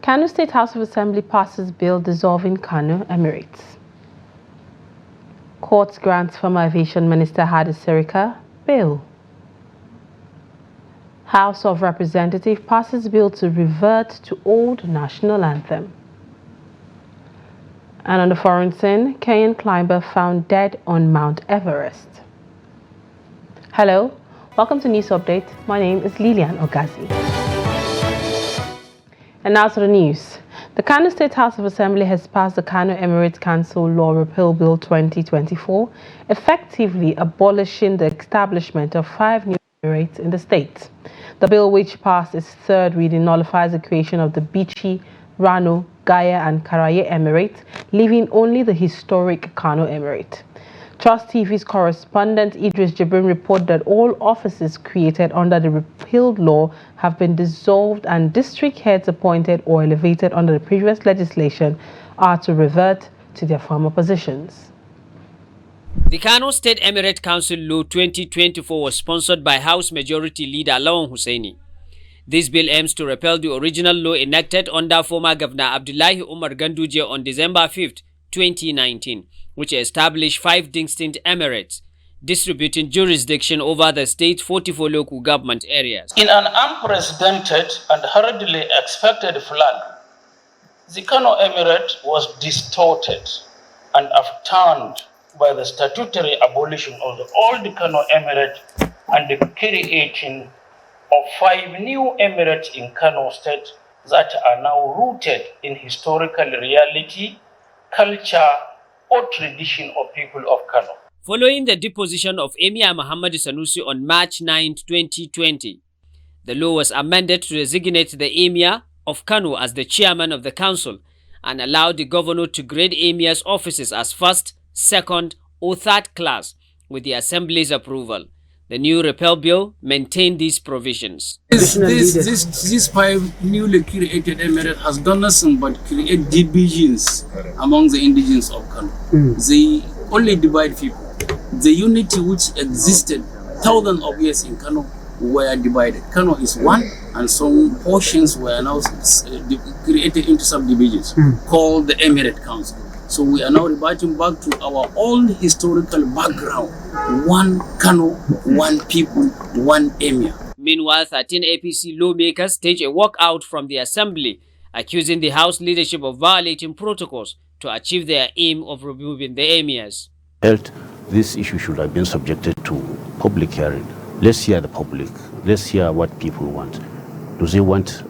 Kano State House of Assembly passes bill dissolving Kano Emirates. Court grants former Aviation Minister HADI SIRIKA bail. House of Representatives passes bill to revert to old national anthem. And on the foreign scene, Kenyan climber found dead on Mount Everest. Hello, welcome to News Update. My name is Lilian Ogazi. And now to the news. The Kano State House of Assembly has passed the Kano Emirates Council Law Repeal Bill 2024, effectively abolishing the establishment of 5 new emirates in the state. The bill, which passed its third reading, nullifies the creation of the Bichi, Rano, Gaya and Karaye Emirates, leaving only the historic Kano Emirate. Trust TV's correspondent Idris Jibrin reported that all offices created under the repealed law have been dissolved and district heads appointed or elevated under the previous legislation are to revert to their former positions. The Kano State Emirate Council Law 2024 was sponsored by House Majority Leader Lawan Hussaini. This bill aims to repeal the original law enacted under former Governor Abdullahi Umar Ganduje on December 5, 2019, which established 5 distinct emirates, distributing jurisdiction over the state's 44 local government areas. In an unprecedented and hurriedly expected flood, the Kano Emirate was distorted and upturned by the statutory abolition of the old Kano Emirate and the creation of 5 new emirates in Kano State that are now rooted in historical reality, culture, or tradition of people of Kano. Following the deposition of Emir Muhammad Sanusi on March 9, 2020, the law was amended to designate the Emir of Kano as the chairman of the council and allowed the governor to grade Emir's offices as first, second, or third class with the assembly's approval. The new repeal bill maintained these provisions. This 5 newly created emirate has done nothing but create divisions among the indigenes of Kano. They only divide people. The unity which existed thousands of years in Kano were divided. Kano is one, and some portions were now created into subdivisions called the Emirate Council. So we are now reverting back to our old historical background. One Kano, one people, one emir. Meanwhile, 13 APC lawmakers staged a walkout from the assembly, accusing the House leadership of violating protocols to achieve their aim of removing the emirs. This issue should have been subjected to public hearing. Let's hear the public. Let's hear what people want. Do they want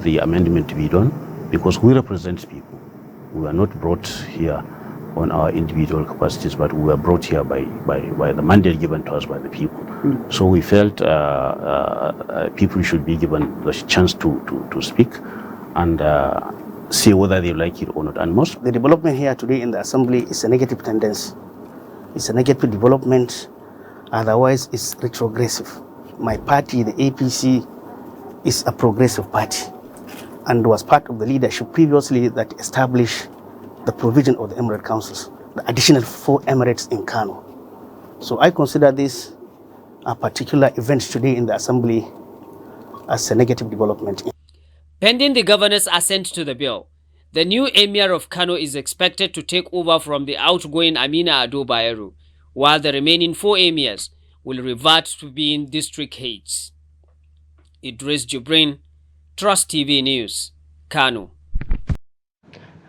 the amendment to be done? Because we represent people. We were not brought here on our individual capacities, but we were brought here by the mandate given to us by the people. So we felt people should be given the chance to speak and see whether they like it or not. And most the development here today in the assembly is a negative tendency. It's a negative development, otherwise it's retrogressive. My party, the APC, is a progressive party and was part of the leadership previously that established the provision of the Emirate Councils, the additional 4 emirates in Kano. So I consider this a particular event today in the assembly as a negative development. Pending the governor's assent to the bill, the new emir of Kano is expected to take over from the outgoing Amina Ado Bayero, while the remaining 4 emirs will revert to being district heads. Idris Jibrin, Trust TV News, Kano.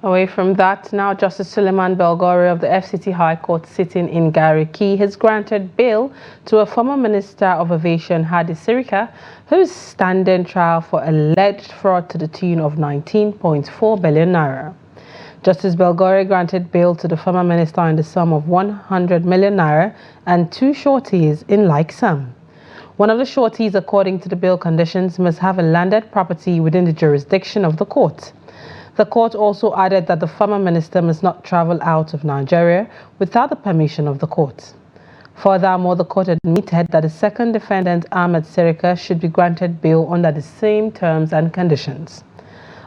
Away from that, now Justice Suleiman Belgore of the FCT High Court sitting in Gariki has granted bail to a former Minister of Aviation, HADI SIRIKA, who is standing trial for alleged fraud to the tune of 19.4 billion naira. Justice Belgore granted bail to the former minister in the sum of 100 million naira and 2 shorties in like sum. One of the shorties, according to the bail conditions, must have a landed property within the jurisdiction of the court. The court also added that the former minister must not travel out of Nigeria without the permission of the court. Furthermore, the court admitted that the second defendant, Ahmed SIRIKA, should be granted bail under the same terms and conditions.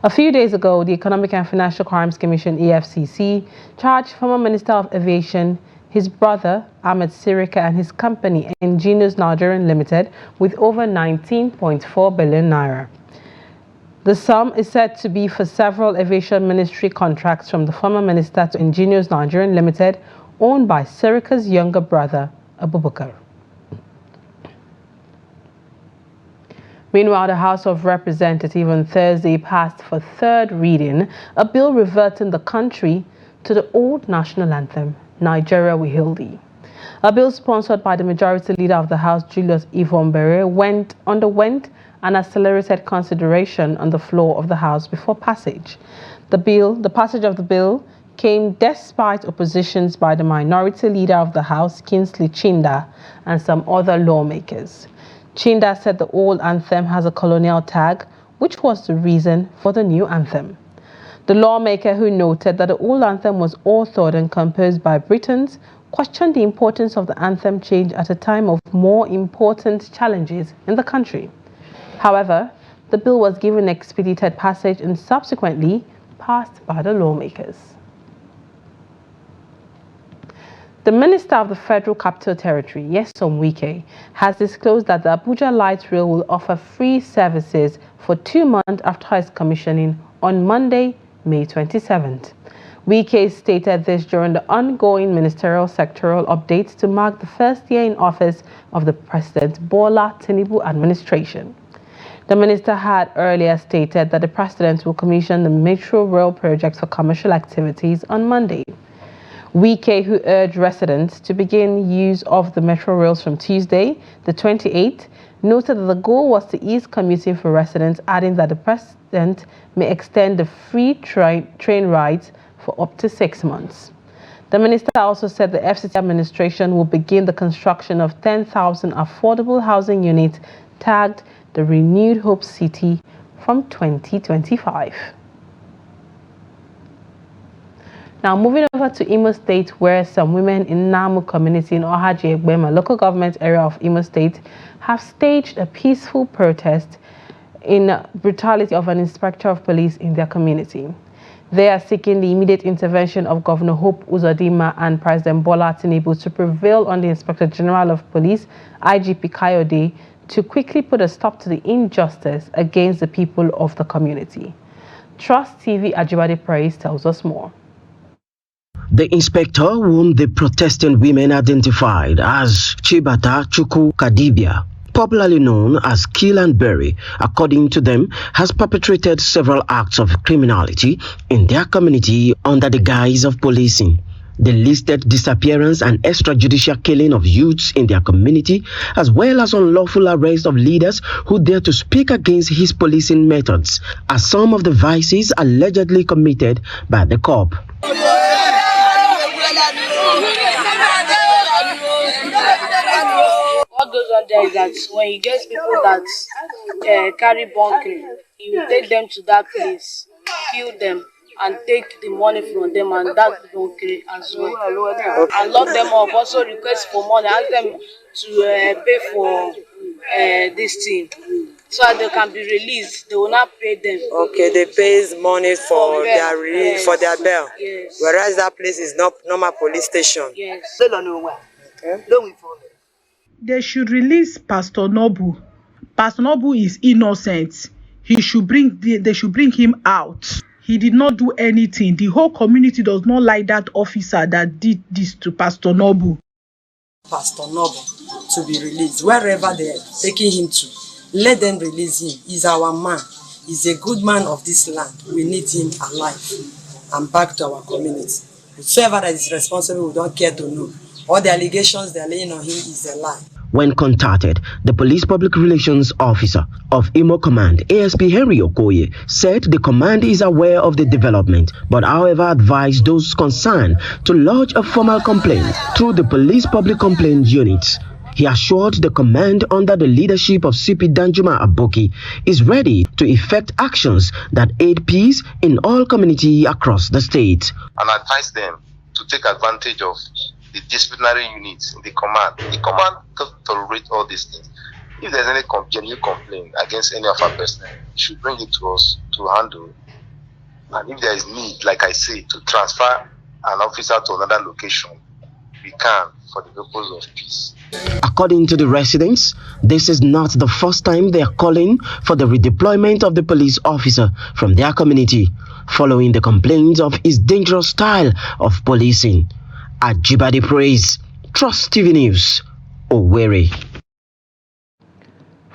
A few days ago, the Economic and Financial Crimes Commission, EFCC, charged former Minister of Aviation, his brother, Ahmed SIRIKA, and his company, Ingenious Nigerian Limited, with over 19.4 billion naira. The sum is said to be for several aviation ministry contracts from the former minister to Engineers Nigeria Limited, owned by SIRIKA's younger brother, Abubakar. Meanwhile, the House of Representatives on Thursday passed for third reading a bill reverting the country to the old national anthem, Nigeria We Hail Thee. A bill sponsored by the majority leader of the House, Julius Ivombere, underwent an accelerated consideration on the floor of the House before passage. The passage of the bill came despite oppositions by the minority leader of the House, Kingsley Chinda, and some other lawmakers. Chinda said the old anthem has a colonial tag, which was the reason for the new anthem. The lawmaker, who noted that the old anthem was authored and composed by Britons, questioned the importance of the anthem change at a time of more important challenges in the country. However, the bill was given expedited passage and subsequently passed by the lawmakers. The Minister of the Federal Capital Territory, Nyesom Wike, has disclosed that the Abuja Light Rail will offer free services for 2 months after its commissioning on Monday, May 27th. Wike stated this during the ongoing ministerial sectoral updates to mark the first year in office of the President Bola Tinubu administration. The minister had earlier stated that the president will commission the metro rail project for commercial activities on Monday. Wike, who urged residents to begin use of the metro rails from Tuesday, the 28th, noted that the goal was to ease commuting for residents, adding that the president may extend the free train rides for up to 6 months. The minister also said the FCT administration will begin the construction of 10,000 affordable housing units tagged the Renewed Hope City from 2025. Now, moving over to Imo State, where some women in Namu community in Ohaji Egbema, local government area of Imo State, have staged a peaceful protest in brutality of an inspector of police in their community. They are seeking the immediate intervention of Governor Hope Uzodinma and President Bola Tinubu to prevail on the Inspector General of Police, IGP Kayode, to quickly put a stop to the injustice against the people of the community. Trust TV Ajibade Praise tells us more. The inspector, whom the protesting women identified as Chibata Chukwu Kadibia, popularly known as Kill and Bury, according to them, has perpetrated several acts of criminality in their community under the guise of policing. They listed disappearance and extrajudicial killing of youths in their community, as well as unlawful arrest of leaders who dare to speak against his policing methods, as some of the vices allegedly committed by the corps. What goes on there is that when he gets people that carry bunkering, he will take them to that place, kill them, and take the money from them and that bunkering as well. And lock them up, also request for money, ask them to pay for this thing, so that they can be released. They will not pay them. Okay, they pay money for their release, for their bail. Yes. Whereas that place is not normal police station. Yes. Okay. They should release Pastor Nobu. Pastor Nobu is innocent. They should bring him out. He did not do anything. The whole community does not like that officer that did this to Pastor Nobu. Pastor Nobu to be released wherever they are taking him to. Let them release him. He's our man. He's a good man of this land. We need him alive and back to our community. Whoever that is responsible, we don't care to know. All the allegations they're laying on him is a lie. When contacted, the police public relations officer of Imo Command, ASP Henry Okoye, said the command is aware of the development, but however advised those concerned to lodge a formal complaint through the police public complaint units. He assured the command under the leadership of CP Danjuma Aboki is ready to effect actions that aid peace in all communities across the state. And advise them to take advantage of the disciplinary units in the command. The command can tolerate all these things. If there's any genuine complaint against any of our personnel, you should bring it to us to handle. And if there is need, like I say, to transfer an officer to another location, we can for the purpose of peace. According to the residents, this is not the first time they are calling for the redeployment of the police officer from their community, following the complaints of his dangerous style of policing. Ajibade Praise, Trust TV News, Owerri.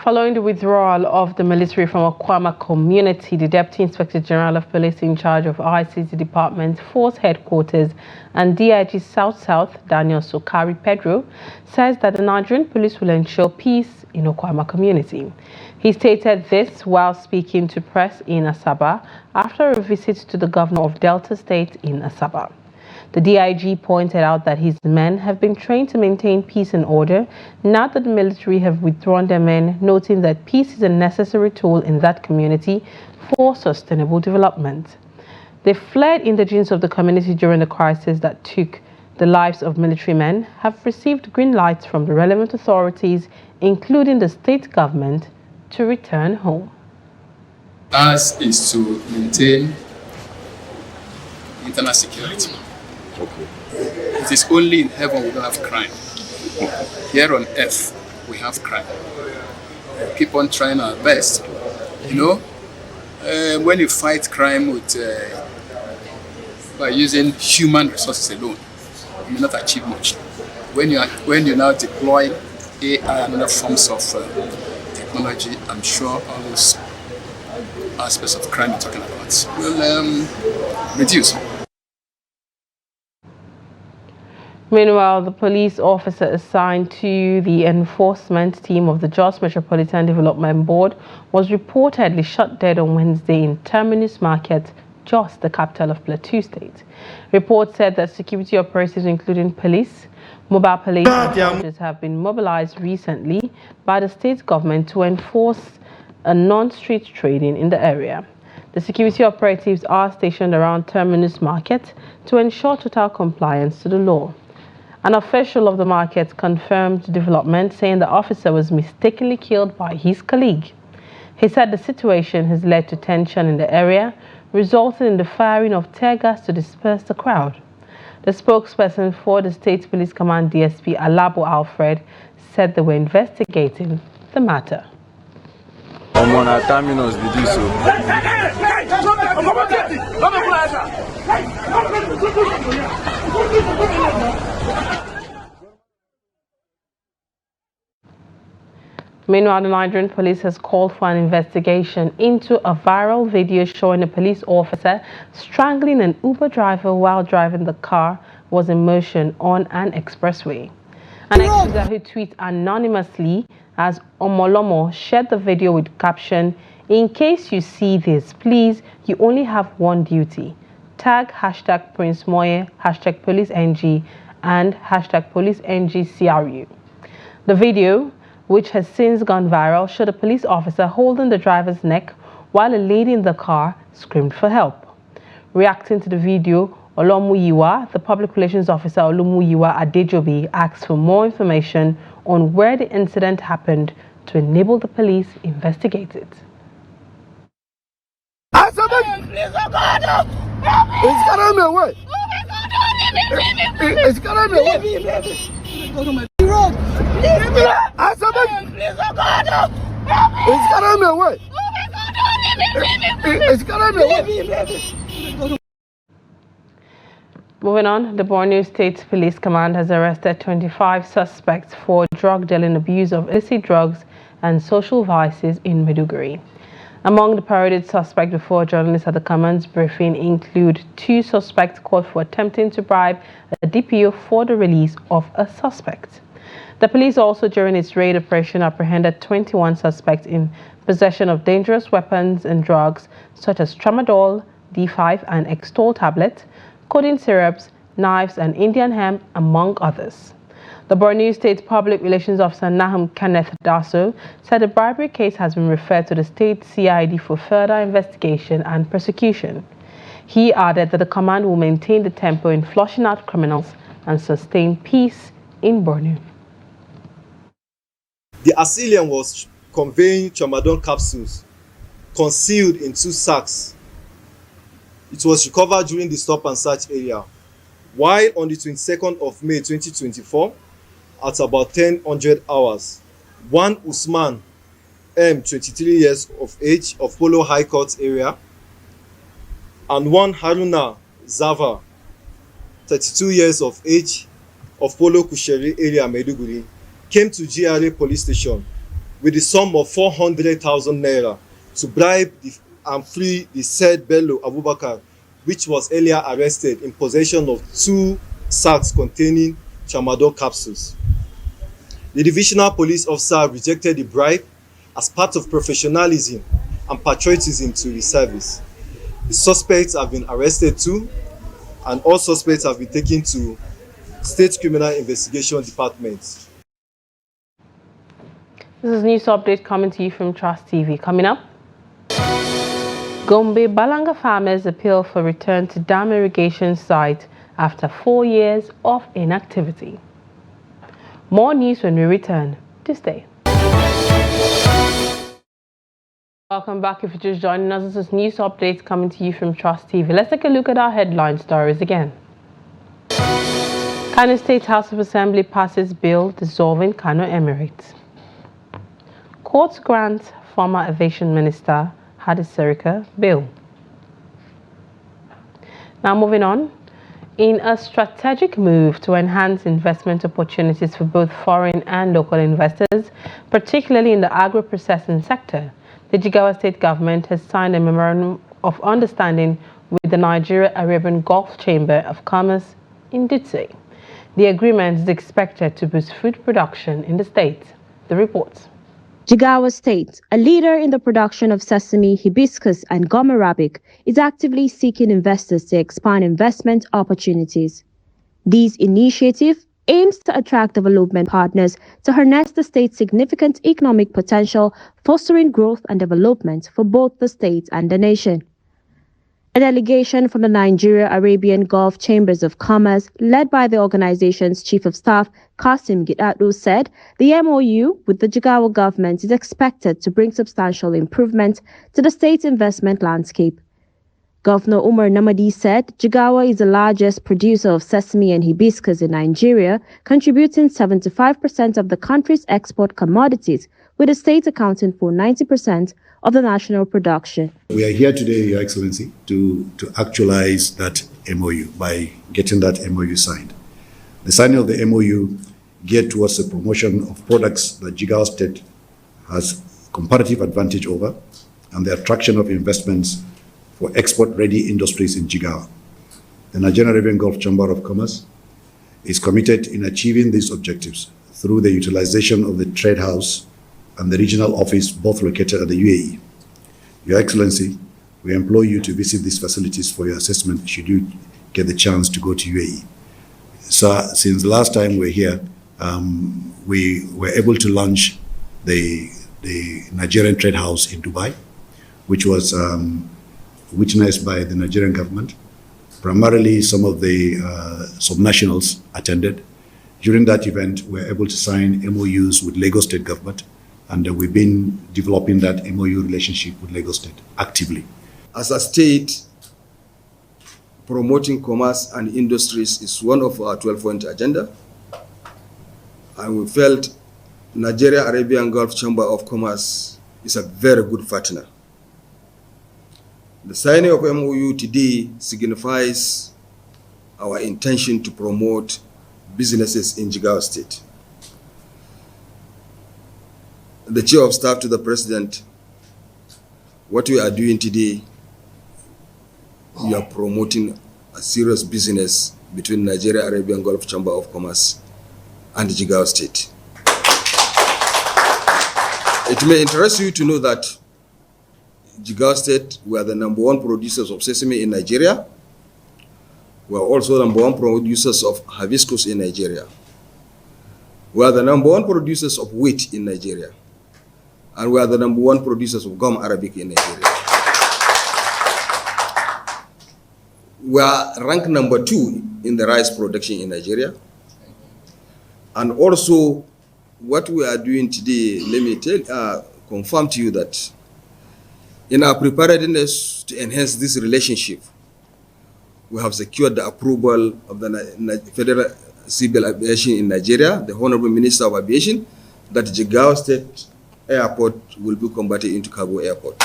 Following the withdrawal of the military from Okwama community, the Deputy Inspector General of Police in charge of ICT Department, Force Headquarters and DIG South-South, Daniel Sokari Pedro, says that the Nigerian police will ensure peace in Okwama community. He stated this while speaking to press in Asaba after a visit to the governor of Delta State in Asaba. The DIG pointed out that his men have been trained to maintain peace and order now that the military have withdrawn their men, noting that peace is a necessary tool in that community for sustainable development. The fled indigenes of the community during the crisis that took the lives of military men have received green lights from the relevant authorities, including the state government, to return home. Ours is to maintain internal security. Okay. It is only in heaven we don't have crime. Here on earth, we have crime. We keep on trying our best. You know, when you fight crime with by using human resources alone, you may not achieve much. When you now deploy AI and other forms of technology, I'm sure all those aspects of crime you're talking about will reduce. Meanwhile, the police officer assigned to the enforcement team of the Jos Metropolitan Development Board was reportedly shot dead on Wednesday in Terminus Market, Jos, the capital of Plateau State. Reports said that security operatives, including police, mobile police and soldiers, have been mobilized recently by the state government to enforce a non-street trading in the area. The security operatives are stationed around Terminus Market to ensure total compliance to the law. An official of the market confirmed the development, saying the officer was mistakenly killed by his colleague. He said the situation has led to tension in the area, resulting in the firing of tear gas to disperse the crowd. The spokesperson for the State Police Command DSP Alabo Alfred said they were investigating the matter. Meanwhile, the Nigerian police has called for an investigation into a viral video showing a police officer strangling an Uber driver while driving the car was in motion on an expressway. An ex-user who tweets anonymously as Omolomo shared the video with caption, "In case you see this, please, you only have one duty. Tag hashtag Prince Moye, hashtag PoliceNG and hashtag PoliceNGCRU." The video, which has since gone viral, showed a police officer holding the driver's neck while a lady in the car screamed for help. Reacting to the video, Olomuyiwa, the public relations officer Olomuyiwa Adejobi, asked for more information on where the incident happened to enable the police investigate it. It's carrying me away. It's carrying me away. It's carrying me away. It's carrying me away. Moving on, the Borno State Police Command has arrested 25 suspects for drug dealing, abuse of illicit drugs and social vices in Maiduguri. Among the paraded suspects before journalists at the command's briefing include 2 suspects caught for attempting to bribe a DPO for the release of a suspect. The police also, during its raid operation, apprehended 21 suspects in possession of dangerous weapons and drugs such as tramadol, D5 and Extol tablets, codeine syrups, knives and Indian hemp, among others. The Borno State Public Relations Officer Nahum Kenneth Daso said the bribery case has been referred to the state CID for further investigation and prosecution. He added that the command will maintain the tempo in flushing out criminals and sustain peace in Borno. The assailant was conveying tramadol capsules concealed in 2 sacks. It was recovered during the stop and search area. while on the 22nd of May 2024, at about 10:00 hours, one Usman M, 23 years of age, of Polo High Court area, and one Haruna Zava, 32 years of age, of Polo Kusheri area, Maiduguri, came to GRA police station with the sum of 400,000 naira to bribe and free the said Bello Abubakar, which was earlier arrested in possession of 2 sacks containing tramadol capsules. The divisional police officer rejected the bribe as part of professionalism and patriotism to the service. The suspects have been arrested too, and all suspects have been taken to State Criminal Investigation Department. This is news update coming to you from Trust TV. Coming up, Gombe Balanga farmers appeal for return to dam irrigation site after 4 years of inactivity. More news when we return. To stay. Welcome back. If you're just joining us, this is news updates coming to you from Trust TV. Let's take a look at our headline stories again. Kano State House of Assembly passes bill dissolving Kano Emirates. Court grants former Aviation Minister HADI SIRIKA bail. Now moving on. In a strategic move to enhance investment opportunities for both foreign and local investors, particularly in the agro-processing sector, the Jigawa State government has signed a memorandum of understanding with the Nigeria-Arabian Gulf Chamber of Commerce in Dutse. The agreement is expected to boost food production in the state. The report. Jigawa State, a leader in the production of sesame, hibiscus, and gum arabic, is actively seeking investors to expand investment opportunities. This initiative aims to attract development partners to harness the state's significant economic potential, fostering growth and development for both the state and the nation. A delegation from the Nigeria-Arabian Gulf Chambers of Commerce, led by the organization's Chief of Staff, Kasim Gidadu, said the MOU with the Jigawa government is expected to bring substantial improvement to the state's investment landscape. Governor Umar Namadi said Jigawa is the largest producer of sesame and hibiscus in Nigeria, contributing 75% of the country's export commodities, with the state accounting for 90% of the national production. We are here today, Your Excellency, to actualize that MOU by getting that MOU signed. The signing of the MOU geared towards the promotion of products that Jigawa State has comparative advantage over and the attraction of investments for export-ready industries in Jigawa. The Nigerian-Arabian Gulf Chamber of Commerce is committed in achieving these objectives through the utilization of the Trade House and the regional office, both located at the UAE. Your Excellency, we implore you to visit these facilities for your assessment should you get the chance to go to UAE. So, since the last time we were here, we were able to launch the Nigerian Trade House in Dubai, which was witnessed by the Nigerian government. Primarily, some of the subnationals attended. During that event, we were able to sign MOUs with Lagos State government, and we've been developing that MOU relationship with Lagos State actively. As a state, promoting commerce and industries is one of our 12-point agenda, and we felt Nigeria-Arabian Gulf Chamber of Commerce is a very good partner. The signing of MOU today signifies our intention to promote businesses in Jigawa State. The Chief of Staff to the President, what we are doing today, we are promoting a serious business between Nigeria-Arabian Gulf Chamber of Commerce and Jigawa State. It may interest you to know that Jigawa State, we are the #1 producers of sesame in Nigeria. We are also #1 producers of hibiscus in Nigeria. We are the #1 producers of wheat in Nigeria. And we are the #1 producers of gum arabic in Nigeria. We are ranked #2 in the rice production in Nigeria. And also, what we are doing today, let me confirm to you that in our preparedness to enhance this relationship, we have secured the approval of the Federal Civil Aviation in Nigeria, the Honorable Minister of Aviation, that Jigawa State Airport will be converted into cargo airport.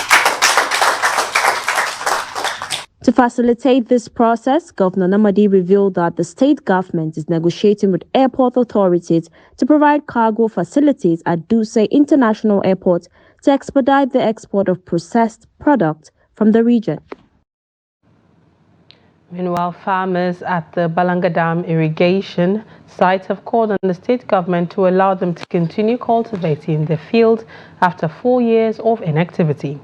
To facilitate this process, Governor Namadi revealed that the state government is negotiating with airport authorities to provide cargo facilities at Duse International Airport to expedite the export of processed products from the region. Meanwhile, farmers at the Balanga Dam irrigation site have called on the state government to allow them to continue cultivating their field after 4 years of inactivity.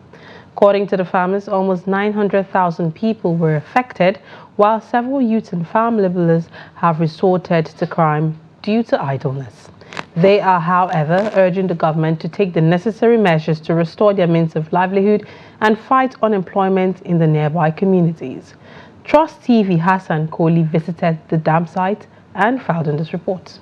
According to the farmers, almost 900,000 people were affected, while several youth and farm laborers have resorted to crime due to idleness. They are, however, urging the government to take the necessary measures to restore their means of livelihood and fight unemployment in the nearby communities. Trust TV Hassan Kohli visited the dam site and filed in this report.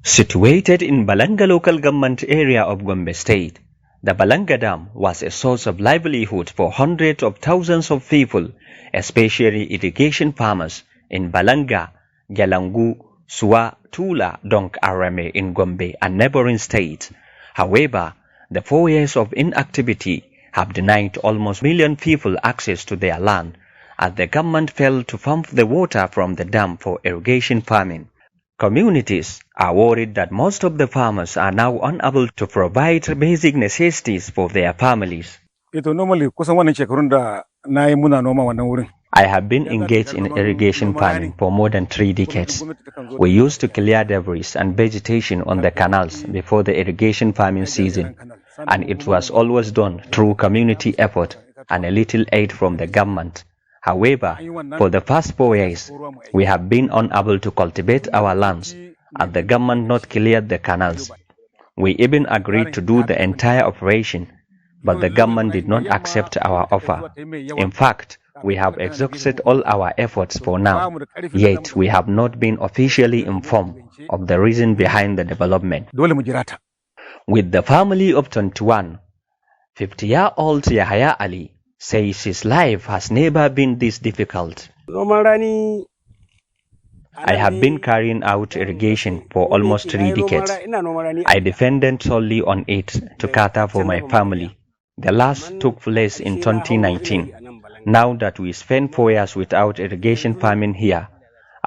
Situated in Balanga local government area of Gombe State, the Balanga Dam was a source of livelihood for hundreds of thousands of people, especially irrigation farmers in Balanga, Galangu, Suwa, Tula, Donk Arame in Gombe and neighboring states. However, the 4 years of inactivity have denied almost 1 million people access to their land, as the government failed to pump the water from the dam for irrigation farming. Communities are worried that most of the farmers are now unable to provide basic necessities for their families. I have been engaged in irrigation farming for more than 3 decades. We used to clear debris and vegetation on the canals before the irrigation farming season, and it was always done through community effort and a little aid from the government. However, for the past 4 years, we have been unable to cultivate our lands as the government not cleared the canals. We even agreed to do the entire operation, but the government did not accept our offer. In fact, we have exhausted all our efforts for now, yet we have not been officially informed of the reason behind the development. With the family of 21, 50-year-old Yahya Ali says his life has never been this difficult. I have been carrying out irrigation for almost 3 decades. I depended solely on it to cater for my family. The last took place in 2019. Now that we spent 4 years without irrigation farming here,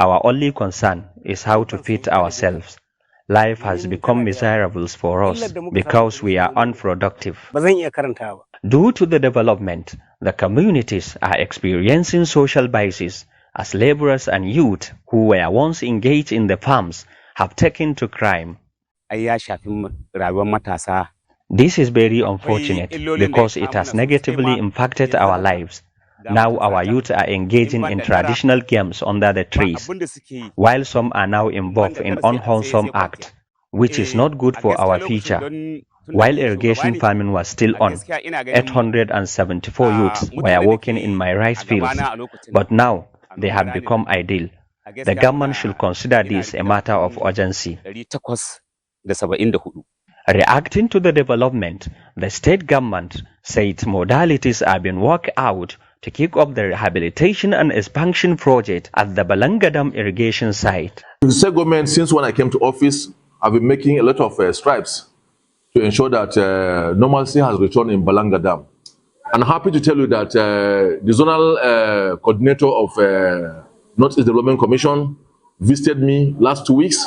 our only concern is how to feed ourselves. Life has become miserable for us because we are unproductive. Due to the development, the communities are experiencing social biases as laborers and youth who were once engaged in the farms have taken to crime. This is very unfortunate because it has negatively impacted our lives. Now our youth are engaging in traditional games under the trees, while some are now involved in unwholesome acts, which is not good for our future. While irrigation farming was still on, 874 youths were working in my rice fields, but now they have become idle. The government should consider this a matter of urgency. Reacting to the development, the state government said modalities are being worked out to kick off the rehabilitation and expansion project at the Balanga Dam irrigation site. The state government, since when I came to office, I've been making a lot of strides to ensure that normalcy has returned in Balanga Dam. I'm happy to tell you that the zonal coordinator of Northeast Development Commission visited me last 2 weeks,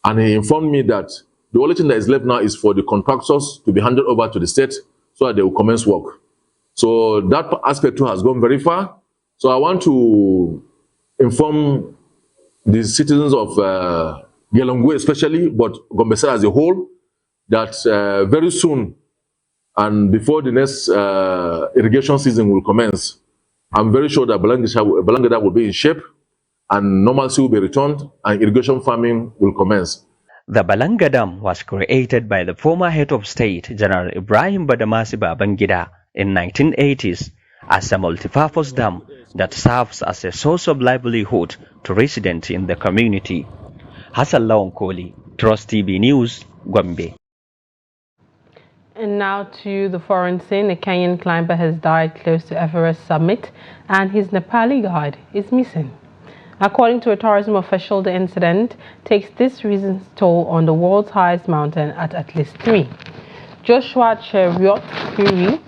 and he informed me that the only thing that is left now is for the contractors to be handed over to the state so that they will commence work. So that aspect too has gone very far. So I want to inform the citizens of Gelongue especially, but Gombe State as a whole, that very soon and before the next irrigation season will commence, I'm very sure that Balanga Dam will be in shape and normalcy will be returned and irrigation farming will commence. The Balanga Dam was created by the former head of state, General Ibrahim Badamasi Babangida, in 1980s as a multipurpose dam that serves as a source of livelihood to residents in the community. Hassan Lawan Kohli, Trust TV News, Gombe. And now to the foreign scene. A Kenyan climber has died close to Everest summit and his Nepali guide is missing. According to a tourism official, the incident takes this recent toll on the world's highest mountain at least 3. Joshua Cheriot Puri,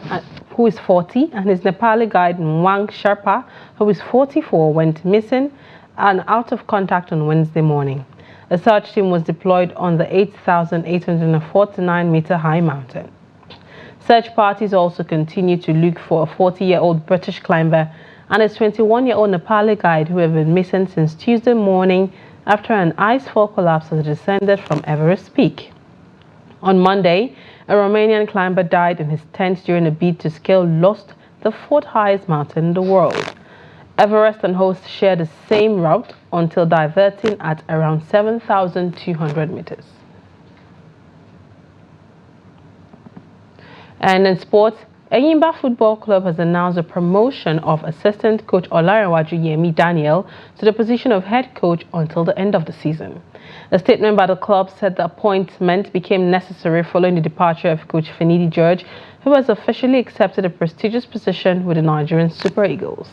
who is 40, and his Nepali guide Mwang Sherpa, who is 44, went missing and out of contact on Wednesday morning. A search team was deployed on the 8,849-meter high mountain. Search parties also continue to look for a 40-year-old British climber and a 21-year-old Nepali guide who have been missing since Tuesday morning after an icefall collapse as it descended from Everest Peak. On Monday, a Romanian climber died in his tent during a bid to scale Lost, the 4th highest mountain in the world. Everest and Host share the same route until diverting at around 7,200 meters. And in sports, Enyimba Football Club has announced the promotion of assistant coach Olarewaju Yemi Daniel to the position of head coach until the end of the season. A statement by the club said the appointment became necessary following the departure of coach Finidi George, who has officially accepted a prestigious position with the Nigerian Super Eagles.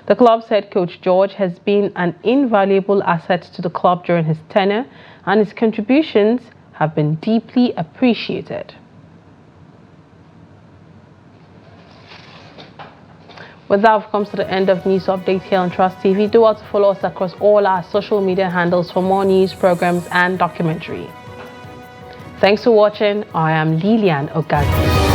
The club's head coach George has been an invaluable asset to the club during his tenure, and his contributions have been deeply appreciated. With that, we've come to the end of News Update here on Trust TV. Do also follow us across all our social media handles for more news, programs, and documentary. Thanks for watching. I am Lilian Ogazi.